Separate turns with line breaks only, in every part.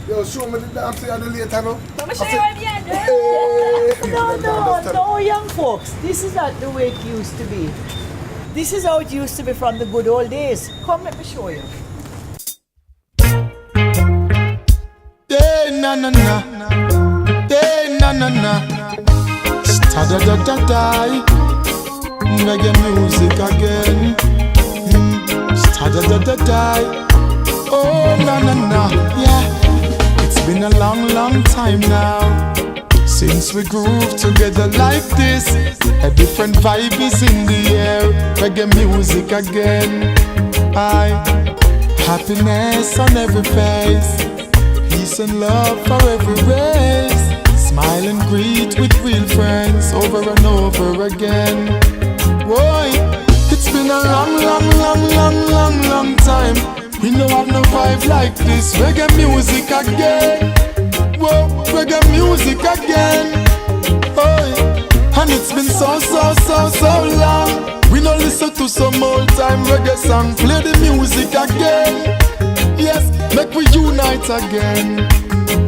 Yo, show me the dance here later now.
Let me show you what you do.
No, young folks. This is not the way it used to be. This is how it used to be from the good old days. Come, let me show you.
Na na na, na na na. Da da da da. Reggae music again. Da da da da. Oh na na na, yeah. It's been a long, long time now since we groove together like this. A different vibe is in the air. Reggae music again. Happiness on every face. Peace and love for every race. Smile and greet with real friends over and over again. Boy, it's been a long, long, long, long, long, long time. We don't have no vibe like this. Reggae music again. Whoa, reggae music again. Boy, and it's been so, so, so, so long. We don't listen to some old time reggae song. Play the music again. Yes, make we unite again.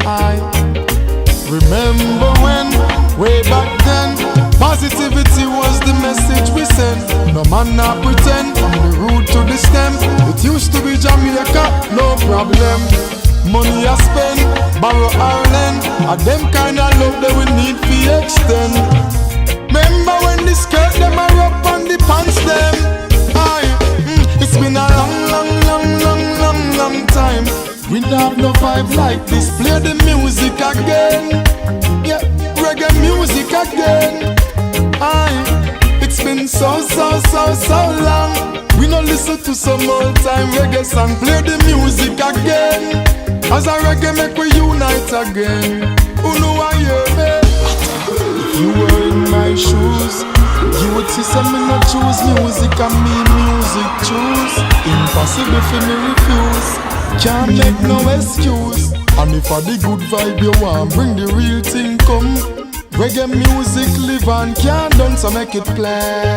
I remember when, way back then, positivity was the message we sent. No man not pretend, from the root to the stem. It used to be Jamaica, no problem. Money I spend, borrow or lend. And them kind of love that we need to extend. Remember when the skirt them are up on the pants them. It's been a long, long, long, long, long, long time. We don't have no vibe like this. Play the music again. Yeah, reggae music again. It's been so, so, so, so long. We don't listen to some old time reggae song. Play the music again. As a reggae make we unite again. Who know I hear me? If you were in my shoes, you would see some me not choose music and me music choose. Impossible for me refuse. Can't make no excuse. And if I the good vibe you want, bring the real thing come. Reggae music live and can't done, so make it play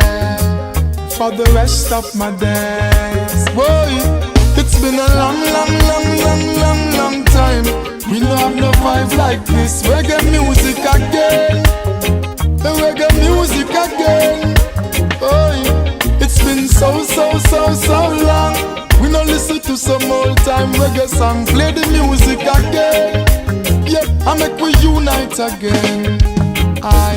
for the rest of my days. Boy, it's been a long, long, long, long, long, long time. We don't have no vibe like this. Reggae music again. Reggae music again. Boy, it's been so, so, so, so long. We don't listen to some old time reggae song. Play the music again. Yeah, I make we unite again. I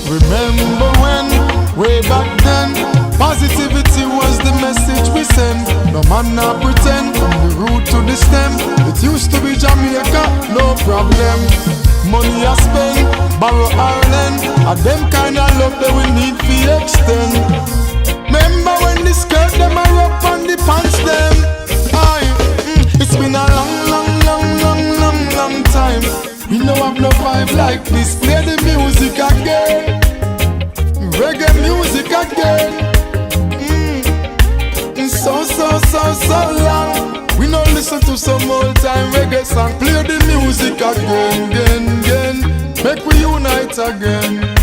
remember when, way back then, positivity was the message we sent. No man not pretend, from the root to the stem. It used to be Jamaica, no problem. Money I spend, borrow or lend. And them kind of love that we need to extend. Remember when the skirt them are up on the pants them. It's been a long, long, long, long, long, long time. We don't have no vibe like this. Play the music again. Reggae music again. So, so, so, so long. We don't listen to some old time reggae song. Play the music again, again, again. Make we unite again.